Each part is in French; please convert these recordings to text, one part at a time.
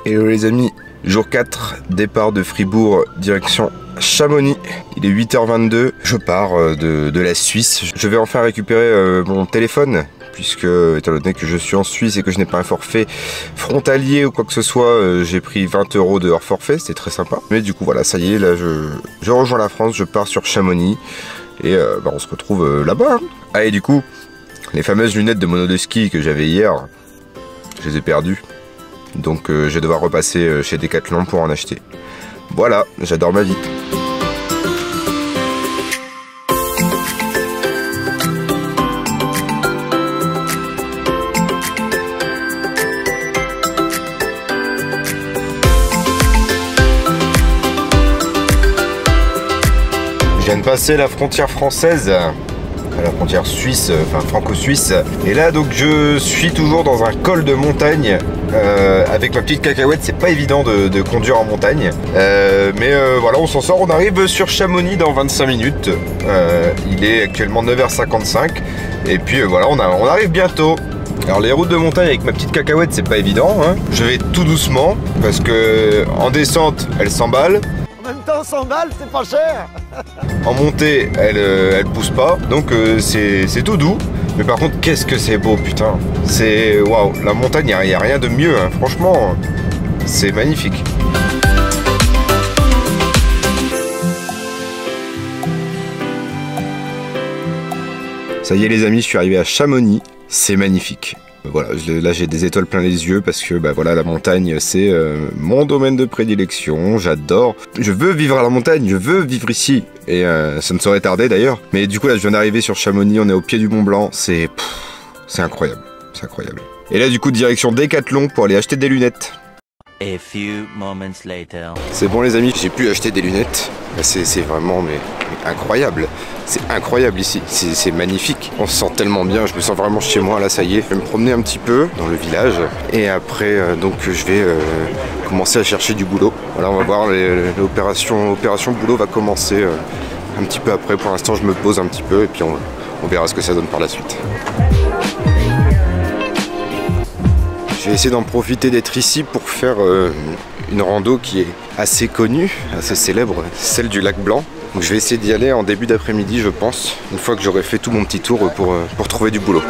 Hello les amis, jour 4, départ de Fribourg, direction Chamonix. Il est 8h22, je pars de la Suisse. Je vais enfin récupérer mon téléphone, puisque étant donné que je suis en Suisse et que je n'ai pas un forfait frontalier ou quoi que ce soit, j'ai pris 20 € de hors forfait, c'était très sympa. Mais du coup voilà, ça y est, là je rejoins la France, je pars sur Chamonix et on se retrouve là-bas. Ah et du coup, les fameuses lunettes de mono de ski que j'avais hier, je les ai perdues. Donc je vais devoir repasser chez Decathlon pour en acheter. Voilà, j'adore ma vie. Je viens de passer la frontière française, la frontière suisse, enfin franco-suisse. Et là donc je suis toujours dans un col de montagne avec ma petite cacahuète. C'est pas évident de conduire en montagne, mais voilà, on s'en sort. On arrive sur Chamonix dans 25 minutes. Il est actuellement 9h55 et puis voilà, on arrive bientôt. Alors les routes de montagne avec ma petite cacahuète, c'est pas évident, hein. Je vais tout doucement parce que en descente elle s'emballe. En même temps 100 balles c'est pas cher. En montée elle pousse pas, donc c'est tout doux. Mais par contre qu'est-ce que c'est beau, putain. C'est waouh, la montagne, y a rien de mieux, hein. Franchement c'est magnifique. Ça y est les amis, je suis arrivé à Chamonix, c'est magnifique. Voilà, là j'ai des étoiles plein les yeux parce que voilà, la montagne c'est mon domaine de prédilection, j'adore. Je veux vivre à la montagne, je veux vivre ici. Et ça ne saurait tarder d'ailleurs. Mais du coup là je viens d'arriver sur Chamonix, on est au pied du Mont Blanc, c'est incroyable, c'est incroyable. Et là du coup direction Decathlon pour aller acheter des lunettes. A few moments later. C'est bon les amis, j'ai pu acheter des lunettes. C'est vraiment mais incroyable. C'est incroyable ici, c'est magnifique. On se sent tellement bien, je me sens vraiment chez moi là, ça y est. Je vais me promener un petit peu dans le village et après donc je vais commencer à chercher du boulot. Voilà, on va voir, l'opération boulot va commencer un petit peu après. Pour l'instant je me pose un petit peu et puis on verra ce que ça donne par la suite. Je vais essayer d'en profiter d'être ici pour faire une rando qui est assez connue, assez célèbre, celle du lac Blanc. Donc je vais essayer d'y aller en début d'après-midi je pense, une fois que j'aurai fait tout mon petit tour pour trouver du boulot.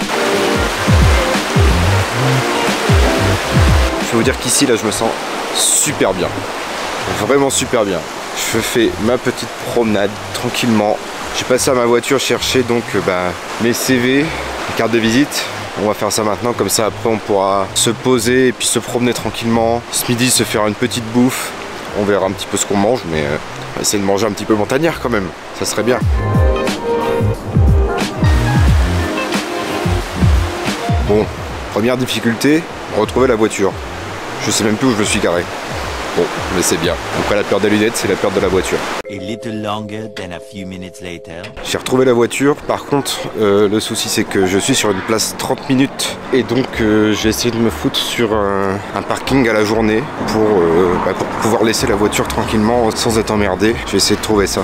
Je vais vous dire qu'ici là je me sens super bien, vraiment super bien. Je fais ma petite promenade tranquillement. J'ai passé à ma voiture chercher donc mes CV, mes cartes de visite. On va faire ça maintenant, comme ça après on pourra se poser et puis se promener tranquillement. Ce midi se faire une petite bouffe. On verra un petit peu ce qu'on mange, mais on va essayer de manger un petit peu montagnard quand même. Ça serait bien. Bon, première difficulté, retrouver la voiture. Je sais même plus où je me suis garé. Bon, mais c'est bien. Après la peur des lunettes, c'est la peur de la voiture. A little longer than a few minutes later. J'ai retrouvé la voiture, par contre le souci c'est que je suis sur une place 30 minutes et donc j'ai essayé de me foutre sur un parking à la journée pour pouvoir laisser la voiture tranquillement sans être emmerdé. Je vais essayer de trouver ça.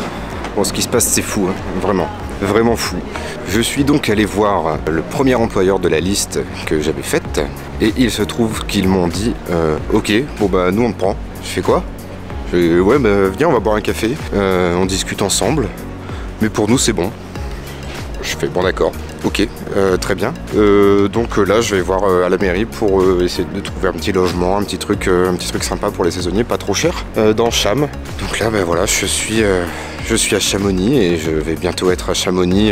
Bon, ce qui se passe c'est fou, hein, vraiment, vraiment fou. Je suis donc allé voir le premier employeur de la liste que j'avais faite et il se trouve qu'ils m'ont dit ok, bon bah nous on te prend. Je fais quoi? Ouais, viens, on va boire un café, on discute ensemble, mais pour nous c'est bon. Je fais bon d'accord, ok, très bien. Donc là je vais voir à la mairie pour essayer de trouver un petit logement, un petit truc sympa pour les saisonniers, pas trop cher, dans Cham. Donc là voilà, je suis à Chamonix et je vais bientôt être à Chamonix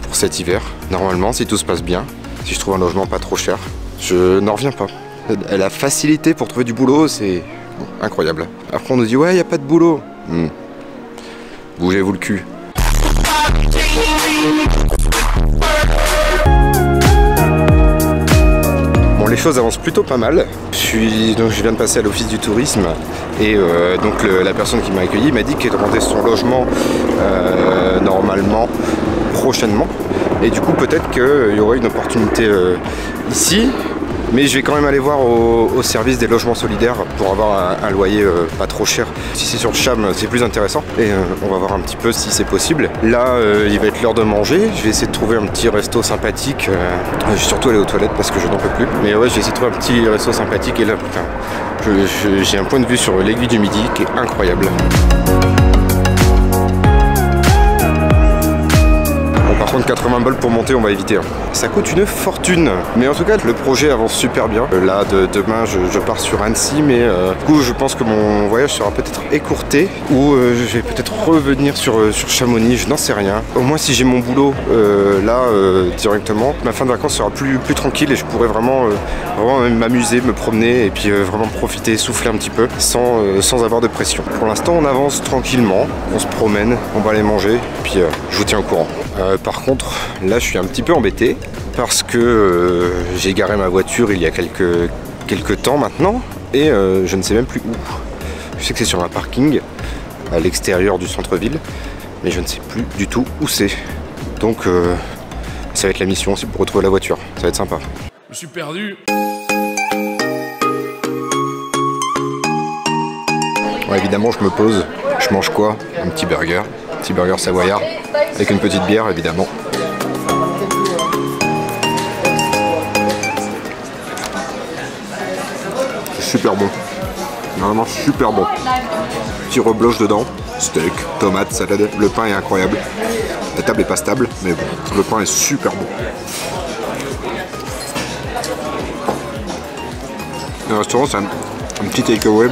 pour cet hiver. Normalement, si tout se passe bien, si je trouve un logement pas trop cher, je n'en reviens pas. La facilité pour trouver du boulot, c'est incroyable. Après on nous dit ouais, il n'y a pas de boulot. Bougez-vous le cul. Bon, les choses avancent plutôt pas mal. Je viens de passer à l'office du tourisme et donc la personne qui m'a accueilli m'a dit qu'elle rendait son logement normalement prochainement. Et du coup peut-être qu'il y aurait une opportunité ici. Mais je vais quand même aller voir au service des logements solidaires pour avoir un loyer pas trop cher. Si c'est sur Cham, c'est plus intéressant. Et on va voir un petit peu si c'est possible. Là, il va être l'heure de manger. Je vais essayer de trouver un petit resto sympathique. Je vais surtout aller aux toilettes parce que je n'en peux plus. Mais ouais, je vais essayer de trouver un petit resto sympathique. Et là, putain, j'ai un point de vue sur l'Aiguille du Midi qui est incroyable. Par contre 80 balles pour monter, on va éviter. Ça coûte une fortune. Mais en tout cas, le projet avance super bien. Là, demain, je pars sur Annecy, mais du coup, je pense que mon voyage sera peut-être écourté ou je vais peut-être revenir sur Chamonix, je n'en sais rien. Au moins, si j'ai mon boulot là directement, ma fin de vacances sera plus tranquille et je pourrai vraiment m'amuser, me promener et puis vraiment profiter, souffler un petit peu sans avoir de pression. Pour l'instant, on avance tranquillement, on se promène, on va aller manger et puis je vous tiens au courant. Par contre, là je suis un petit peu embêté parce que j'ai garé ma voiture il y a quelques temps maintenant et je ne sais même plus où. Je sais que c'est sur un parking à l'extérieur du centre-ville, mais je ne sais plus du tout où c'est. Donc ça va être la mission aussi pour retrouver la voiture, ça va être sympa. Je suis perdu. Ouais, évidemment je me pose, je mange quoi? Un petit burger savoyard avec une petite bière évidemment. Super bon, vraiment super bon. Petit rebloche dedans, steak, tomate, salade, le pain est incroyable. La table est pas stable, mais bon, le pain est super bon. Le restaurant c'est un petit takeaway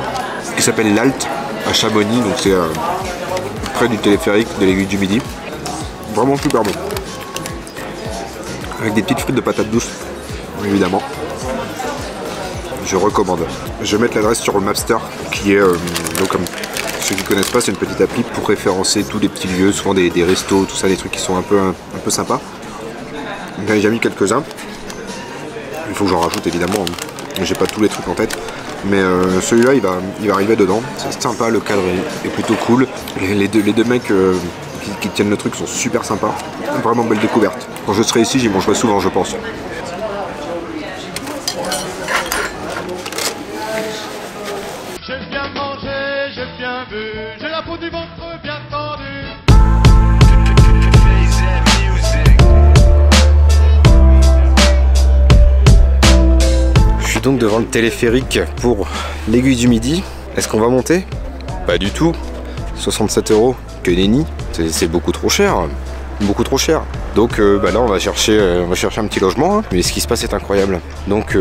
qui s'appelle l'Alt à Chamonix, donc c'est près du téléphérique de l'Aiguille du Midi. Vraiment super bon. Avec des petites frites de patates douces, évidemment. Je recommande. Je vais mettre l'adresse sur le Mapster, qui est, donc comme ceux qui ne connaissent pas, c'est une petite appli pour référencer tous les petits lieux, souvent des restos, tout ça, des trucs qui sont un peu sympas. J'en ai déjà mis quelques-uns. Il faut que j'en rajoute évidemment. J'ai pas tous les trucs en tête. Mais celui-là, il va arriver dedans. C'est sympa, le cadre est plutôt cool. Les deux mecs qui tiennent le truc sont super sympas. Vraiment belle découverte. Quand je serai ici, j'y mangerai souvent, je pense. J'ai bien mangé, j'ai bien bu, j'ai la peau du ventre bien tendue. Je suis donc devant le téléphérique pour l'Aiguille du Midi. Est-ce qu'on va monter? Pas du tout. 67 €, que nenni. C'est beaucoup trop cher. Beaucoup trop cher. Donc là on va chercher un petit logement, hein. Mais ce qui se passe est incroyable. Donc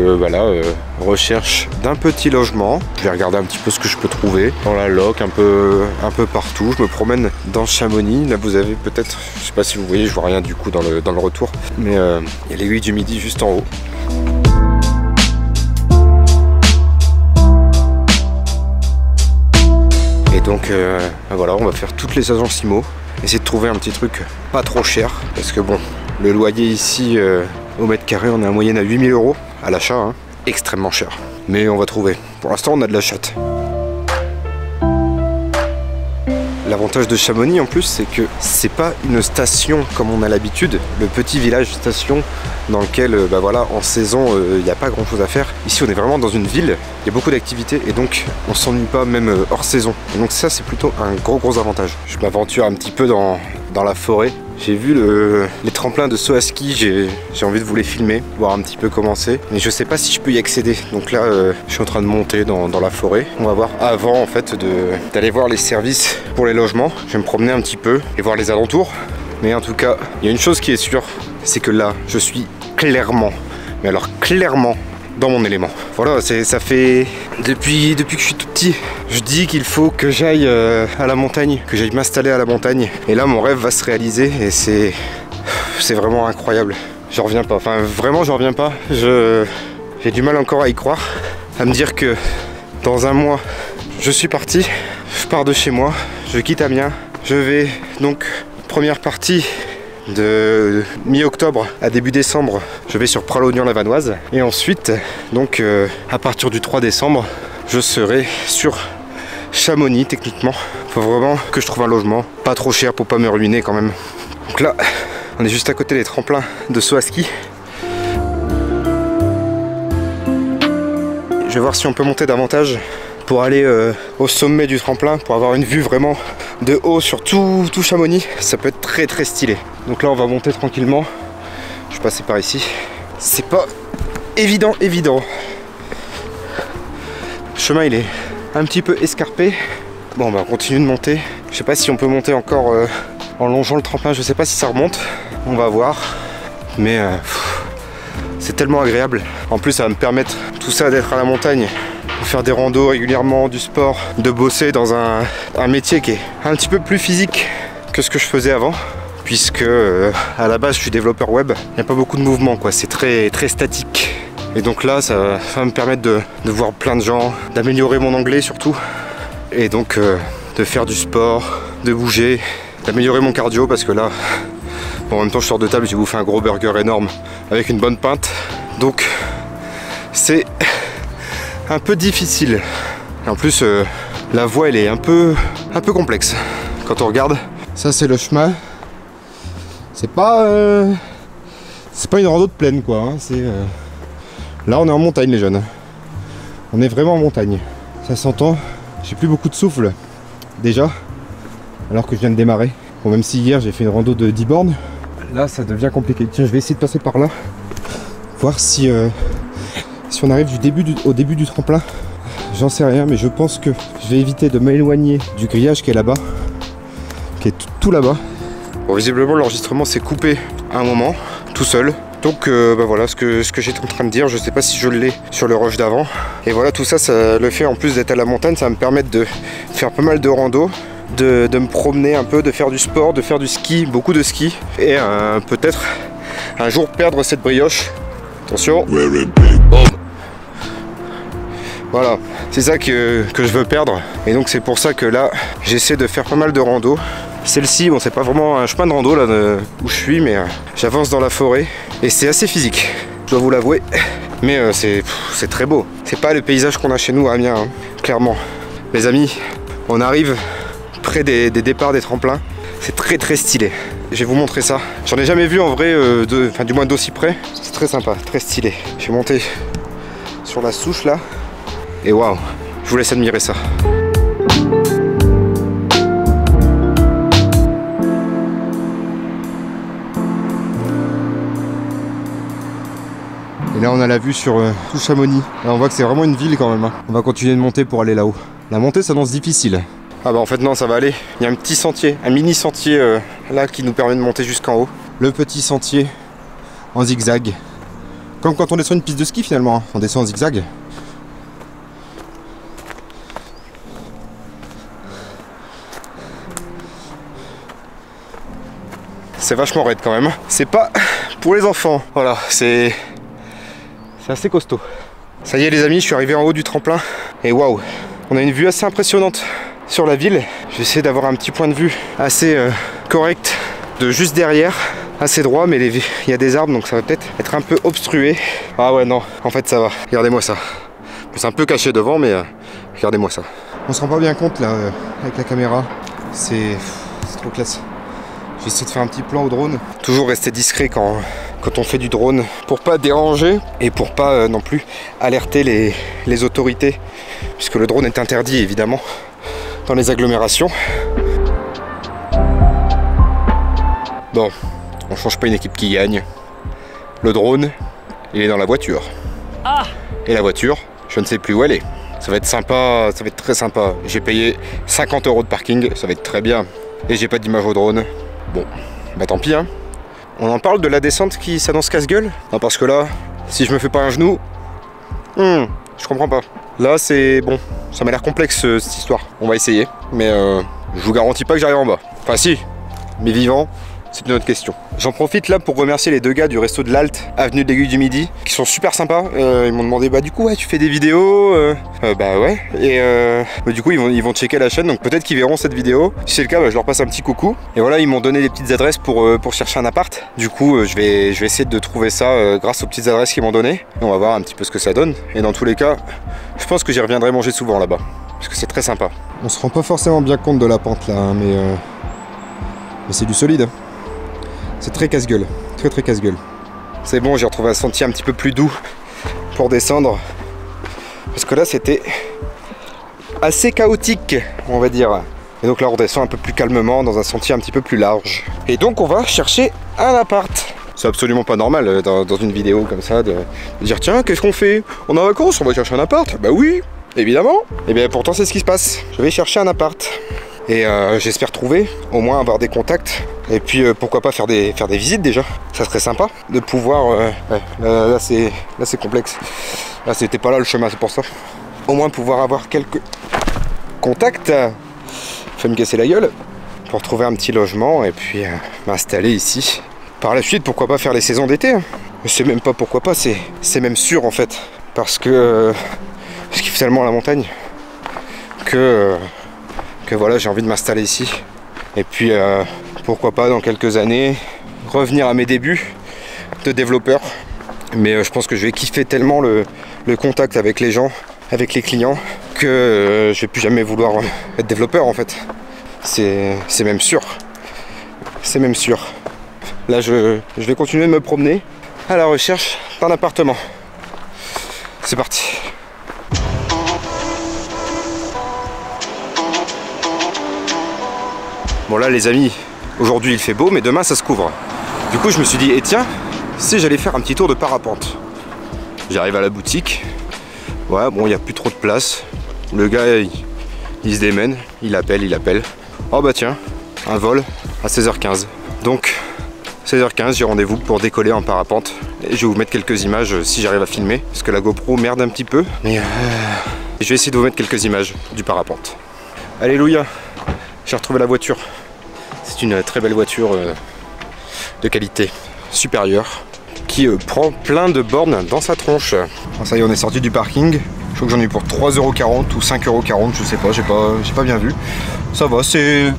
recherche d'un petit logement. Je vais regarder un petit peu ce que je peux trouver dans la loc, un peu partout. Je me promène dans Chamonix. Là vous avez peut-être, je sais pas si vous voyez, je vois rien du coup dans le retour. Mais il y a l'Aiguille du Midi juste en haut. Et donc voilà, on va faire toutes les agences IMO. Essayer de trouver un petit truc pas trop cher. Parce que bon, le loyer ici au mètre carré, on est en moyenne à 8 000 € à l'achat. Hein. Extrêmement cher. Mais on va trouver. Pour l'instant, on a de la chatte. L'avantage de Chamonix en plus, c'est que c'est pas une station comme on a l'habitude, le petit village station dans lequel voilà, en saison il n'y a pas grand chose à faire. Ici on est vraiment dans une ville, il y a beaucoup d'activités et donc on s'ennuie pas même hors saison. Et donc ça c'est plutôt un gros avantage. Je m'aventure un petit peu dans la forêt. J'ai vu les tremplins de saut à ski, j'ai envie de vous les filmer, voir un petit peu comment c'est. Mais je sais pas si je peux y accéder. Donc là, je suis en train de monter dans la forêt. On va voir avant en fait d'aller voir les services pour les logements. Je vais me promener un petit peu et voir les alentours. Mais en tout cas, il y a une chose qui est sûre, c'est que là, je suis clairement, mais alors clairement, dans mon élément. Voilà, ça fait depuis que je suis tout petit, je dis qu'il faut que j'aille à la montagne, que j'aille m'installer à la montagne. Et là, mon rêve va se réaliser et c'est vraiment incroyable. J'en reviens pas. Enfin, vraiment, j'en reviens pas. J'ai du mal encore à y croire, à me dire que dans un mois, je suis parti. Je pars de chez moi, je quitte Amiens. Je vais donc première partie de mi-octobre à début décembre, je vais sur Pralognan-la-Vanoise et ensuite donc à partir du 3 décembre je serai sur Chamonix techniquement. Faut vraiment que je trouve un logement pas trop cher pour pas me ruiner quand même. Donc là on est juste à côté des tremplins de saut à ski. Je vais voir si on peut monter davantage pour aller au sommet du tremplin, pour avoir une vue vraiment de haut sur tout Chamonix. Ça peut être très très stylé. Donc là on va monter tranquillement. Je vais passer par ici. C'est pas évident. Le chemin il est un petit peu escarpé. Bon, on va continuer de monter. Je sais pas si on peut monter encore en longeant le tremplin. Je sais pas si ça remonte. On va voir. Mais c'est tellement agréable. En plus ça va me permettre tout ça d'être à la montagne, de faire des randos régulièrement, du sport, de bosser dans un métier qui est un petit peu plus physique que ce que je faisais avant. Puisque à la base je suis développeur web, il n'y a pas beaucoup de mouvement quoi, c'est très statique. Et donc là ça va me permettre de voir plein de gens, d'améliorer mon anglais surtout. Et donc de faire du sport, de bouger, d'améliorer mon cardio parce que là, bon, en même temps je sors de table, j'ai bouffé un gros burger énorme avec une bonne pinte. Donc c'est un peu difficile. Et en plus la voie elle est un peu complexe quand on regarde. Ça c'est le chemin. C'est pas une rando de plaine quoi, hein. Là on est en montagne les jeunes. On est vraiment en montagne. Ça s'entend, j'ai plus beaucoup de souffle déjà, alors que je viens de démarrer. Bon, même si hier j'ai fait une rando de 10 bornes, là ça devient compliqué. Tiens, je vais essayer de passer par là, voir si on arrive au début du tremplin. J'en sais rien, mais je pense que je vais éviter de m'éloigner du grillage qui est là-bas, qui est tout là-bas. Bon, visiblement l'enregistrement s'est coupé à un moment, tout seul. Donc bah voilà ce que j'étais en train de dire, je sais pas si je l'ai sur le rush d'avant. Et voilà, tout ça, le fait en plus d'être à la montagne, ça va me permettre de faire pas mal de rando, de me promener un peu, de faire du sport, de faire du ski, beaucoup de ski. Et peut-être un jour perdre cette brioche. Attention. Boom. Voilà, c'est ça que je veux perdre. Et donc c'est pour ça que là, j'essaie de faire pas mal de rando. Celle-ci, bon, c'est pas vraiment un chemin de rando là où je suis, mais j'avance dans la forêt et c'est assez physique, je dois vous l'avouer. Mais c'est très beau. C'est pas le paysage qu'on a chez nous à Amiens, hein, clairement. Les amis, on arrive près des départs des tremplins. C'est très stylé. Je vais vous montrer ça. J'en ai jamais vu en vrai, du moins d'aussi près. C'est très sympa, très stylé. Je vais monter sur la souche là. Et waouh, je vous laisse admirer ça. Et là on a la vue sur tout Chamonix. Là on voit que c'est vraiment une ville quand même, hein. On va continuer de monter pour aller là-haut. La montée s'annonce difficile. Ah bah en fait non, ça va aller. Il y a un petit sentier, un mini sentier là qui nous permet de monter jusqu'en haut. Le petit sentier en zigzag. Comme quand on descend une piste de ski finalement, hein. On descend en zigzag. C'est vachement raide quand même. C'est pas pour les enfants. Voilà, c'est assez costaud. Ça y est les amis, je suis arrivé en haut du tremplin. Et waouh, on a une vue assez impressionnante sur la ville. J'essaie d'avoir un petit point de vue assez correct de juste derrière. Assez droit, mais il y a des arbres, donc ça va peut-être être un peu obstrué. Ah ouais, non, en fait ça va. Regardez-moi ça. C'est un peu caché devant, mais regardez-moi ça. On se rend pas bien compte là, avec la caméra. C'est trop classe. J'essaie de faire un petit plan au drone. Toujours rester discret quand on fait du drone pour pas déranger et pour pas non plus alerter les autorités, puisque le drone est interdit évidemment dans les agglomérations. Bon, on change pas une équipe qui gagne. Le drone, il est dans la voiture. Et la voiture, je ne sais plus où elle est. Ça va être sympa, ça va être très sympa. J'ai payé 50 € de parking, ça va être très bien. Et j'ai pas d'image au drone. Bon, bah tant pis hein. On en parle de la descente qui s'annonce casse-gueule? Non, parce que là, si je me fais pas un genou, je comprends pas. Là c'est bon, ça m'a l'air complexe cette histoire. On va essayer, mais je vous garantis pas que j'arrive en bas. Enfin si, mais vivant, c'est une autre question. J'en profite là pour remercier les deux gars du resto de l'Alt, avenue de l'Aiguille du Midi, qui sont super sympas. Ils m'ont demandé, bah du coup ouais, tu fais des vidéos bah ouais. Et bah, du coup ils vont checker la chaîne, donc peut-être qu'ils verront cette vidéo. Si c'est le cas, bah, je leur passe un petit coucou. Et voilà, ils m'ont donné des petites adresses pour chercher un appart. Du coup je vais essayer de trouver ça grâce aux petites adresses qu'ils m'ont données. Et on va voir un petit peu ce que ça donne. Et dans tous les cas, je pense que j'y reviendrai manger souvent là-bas, parce que c'est très sympa. On se rend pas forcément bien compte de la pente là, hein, mais c'est du solide. C'est très casse-gueule, très casse-gueule. C'est bon, j'ai retrouvé un sentier un petit peu plus doux pour descendre. Parce que là c'était assez chaotique, on va dire. Et donc là on descend un peu plus calmement dans un sentier un petit peu plus large. Et donc on va chercher un appart. C'est absolument pas normal dans une vidéo comme ça de dire tiens, qu'est-ce qu'on fait? On est en vacances, on va chercher un appart? Bah oui, évidemment. Et bien pourtant c'est ce qui se passe. Je vais chercher un appart. Et j'espère trouver, au moins avoir des contacts. Et puis pourquoi pas faire des visites déjà. Ça serait sympa de pouvoir... ouais, là c'est complexe. Là c'était pas là le chemin, c'est pour ça. Au moins pouvoir avoir quelques contacts. Fait me casser la gueule. Pour trouver un petit logement et puis m'installer ici. Par la suite, pourquoi pas faire les saisons d'été. Je sais même pas pourquoi pas, c'est même sûr en fait. Parce que je kiffe tellement la montagne que voilà, j'ai envie de m'installer ici. Et puis pourquoi pas dans quelques années revenir à mes débuts de développeur. Mais je pense que je vais kiffer tellement le contact avec les gens, avec les clients, que je vais plus jamais vouloir être développeur en fait. C'est même sûr. C'est même sûr. Là je vais continuer de me promener à la recherche d'un appartement. C'est parti. Bon là les amis, aujourd'hui il fait beau mais demain ça se couvre. Du coup je me suis dit, et tiens, si j'allais faire un petit tour de parapente. J'arrive à la boutique. Ouais bon, il n'y a plus trop de place. Le gars il se démène, il appelle. Oh bah tiens, un vol à 16h15. Donc 16h15 j'ai rendez-vous pour décoller en parapente. Et je vais vous mettre quelques images si j'arrive à filmer. Parce que la GoPro merde un petit peu. Mais je vais essayer de vous mettre quelques images du parapente. Alléluia, j'ai retrouvé la voiture. C'est une très belle voiture de qualité supérieure qui prend plein de bornes dans sa tronche. Alors ça y est, on est sorti du parking. Je crois que j'en ai eu pour 3,40€ ou 5,40€, je sais pas, j'ai pas bien vu. Ça va, c'est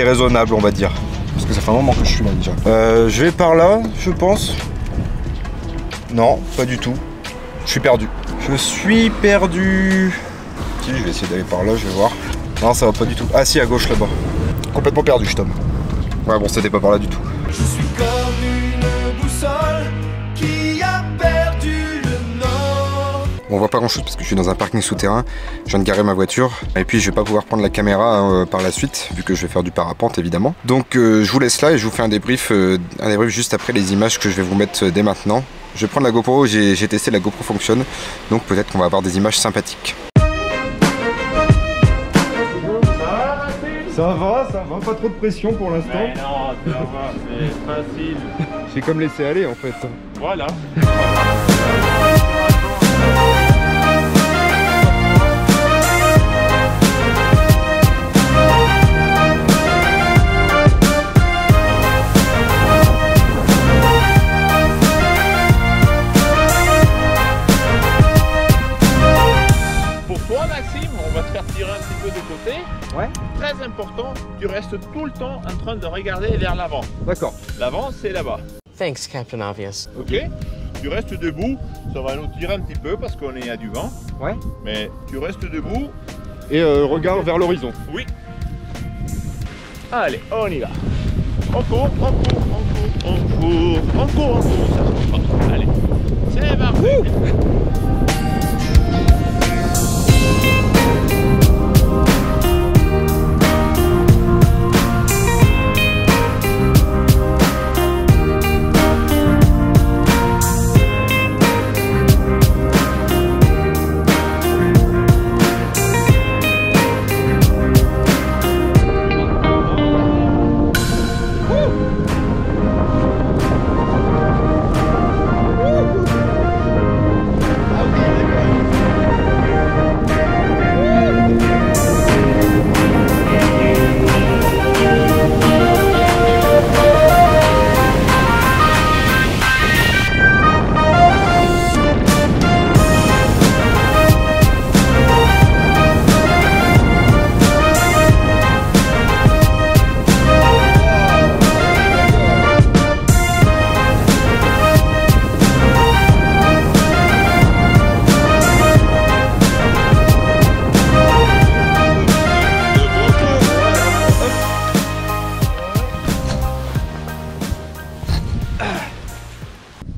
raisonnable on va dire. Parce que ça fait un moment que je suis là déjà. Je vais par là, je pense. Non, pas du tout. Je suis perdu. Si, je vais essayer d'aller par là, je vais voir. Non, ça va pas du tout. Ah si, à gauche là-bas. Complètement perdu, je tombe. Ouais, bon, c'était pas par là du tout. Je suis comme une boussole qui a perdu le nord. On voit pas grand chose parce que je suis dans un parking souterrain. Je viens de garer ma voiture et puis je vais pas pouvoir prendre la caméra par la suite vu que je vais faire du parapente évidemment. Donc je vous laisse là et je vous fais un débrief juste après les images que je vais vous mettre dès maintenant. Je vais prendre la GoPro, j'ai testé, la GoPro fonctionne, donc peut-être qu'on va avoir des images sympathiques. Ça va, pas trop de pression pour l'instant. Mais non, ça va, c'est facile. J'ai comme laissé aller en fait. Voilà. Pour toi, Maxime, on va te faire tirer un petit peu de côté. Ouais. Très important, tu restes tout le temps en train de regarder vers l'avant. D'accord. L'avant, c'est là-bas. Thanks, Captain Obvious. Ok? Tu restes debout, ça va nous tirer un petit peu parce qu'on est à du vent. Ouais. Mais tu restes debout. Et regarde vers l'horizon. Oui. Allez, on y va. On court. Ça se passe. Allez, c'est parti.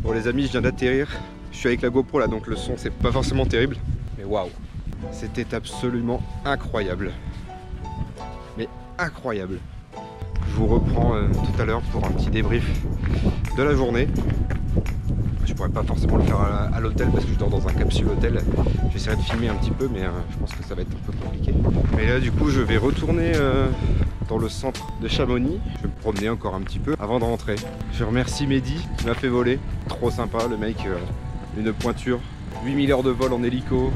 Bon les amis, je viens d'atterrir. Je suis avec la GoPro là, donc le son c'est pas forcément terrible. Mais waouh, c'était absolument incroyable. Mais incroyable. Je vous reprends tout à l'heure pour un petit débrief de la journée. Je pourrais pas forcément le faire à l'hôtel parce que je dors dans un capsule hôtel. J'essaierai de filmer un petit peu, mais je pense que ça va être un peu compliqué. Mais là du coup je vais retourner dans le centre de Chamonix. Je vais me promener encore un petit peu avant de rentrer. Je remercie Mehdi qui m'a fait voler. Trop sympa le mec, une pointure. 8000 heures de vol en hélico,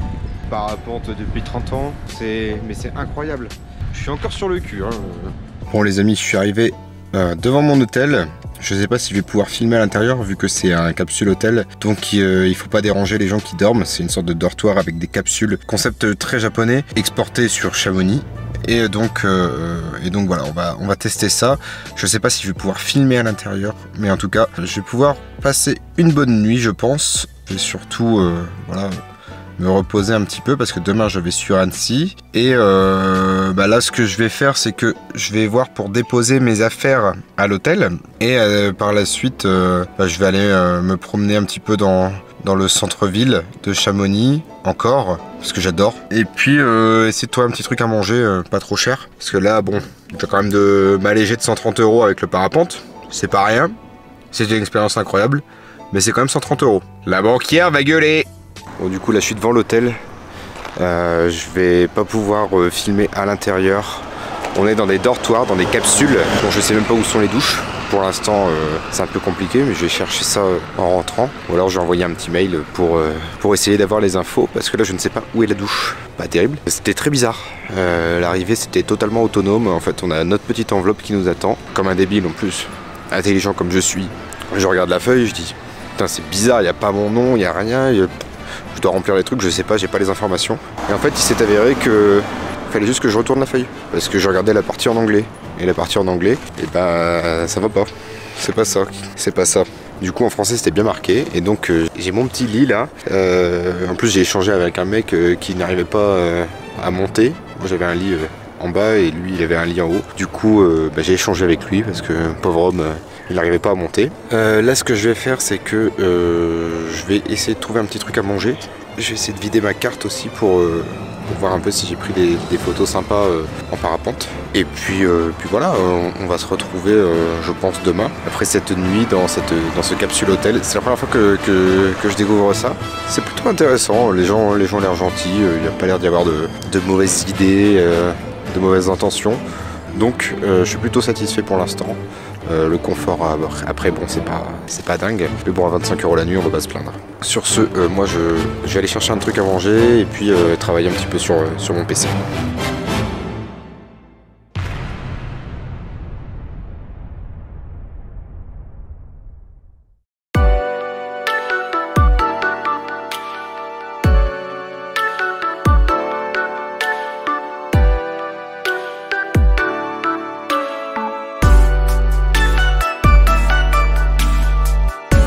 parapente depuis 30 ans. Mais c'est incroyable. Je suis encore sur le cul. Bon les amis, je suis arrivé devant mon hôtel. Je sais pas si je vais pouvoir filmer à l'intérieur vu que c'est un capsule hôtel. Donc il faut pas déranger les gens qui dorment. C'est une sorte de dortoir avec des capsules. Concept très japonais, exporté sur Chamonix. Et donc voilà, on va tester ça. Je sais pas si je vais pouvoir filmer à l'intérieur. Mais en tout cas, je vais pouvoir passer une bonne nuit je pense. Et surtout voilà, me reposer un petit peu parce que demain je vais sur Annecy. Et là ce que je vais faire c'est que je vais voir pour déposer mes affaires à l'hôtel. Et par la suite je vais aller me promener un petit peu dans le centre-ville de Chamonix encore parce que j'adore. Et puis essayer de trouver un petit truc à manger pas trop cher. Parce que là bon, j'ai quand même de m'alléger de 130 € avec le parapente. C'est pas rien. C'était une expérience incroyable. Mais c'est quand même 130 €. La banquière va gueuler. Bon du coup là je suis devant l'hôtel. Je vais pas pouvoir filmer à l'intérieur. On est dans des dortoirs, dans des capsules. Bon, je sais même pas où sont les douches. Pour l'instant c'est un peu compliqué mais je vais chercher ça en rentrant. Ou alors je vais envoyer un petit mail pour essayer d'avoir les infos. Parce que là je ne sais pas où est la douche. Pas terrible. C'était très bizarre. L'arrivée c'était totalement autonome. En fait on a notre petite enveloppe qui nous attend. Comme un débile en plus. Intelligent comme je suis. Je regarde la feuille, je dis putain c'est bizarre, il n'y a pas mon nom, il n'y a rien. Je dois remplir les trucs, je sais pas, j'ai pas les informations. Et en fait il s'est avéré que fallait juste que je retourne la feuille. Parce que je regardais la partie en anglais. Et la partie en anglais, et ça va pas. C'est pas ça. C'est pas ça. Du coup en français c'était bien marqué. Et donc j'ai mon petit lit là. En plus j'ai échangé avec un mec qui n'arrivait pas à monter. Moi j'avais un lit en bas et lui il avait un lit en haut. Du coup j'ai échangé avec lui parce que pauvre homme il n'arrivait pas à monter. Là ce que je vais faire c'est que je vais essayer de trouver un petit truc à manger. Je vais essayer de vider ma carte aussi pour voir un peu si j'ai pris des photos sympas en parapente. Et puis voilà, on va se retrouver je pense demain, après cette nuit dans ce capsule hôtel. C'est la première fois que je découvre ça. C'est plutôt intéressant, les gens ont l'air gentils, il n'y a pas l'air d'y avoir de mauvaises idées, de mauvaises intentions. Donc je suis plutôt satisfait pour l'instant. Le confort après bon c'est pas dingue, mais bon à 25 € la nuit on va pas se plaindre. Sur ce moi je vais aller chercher un truc à manger et puis travailler un petit peu sur mon PC.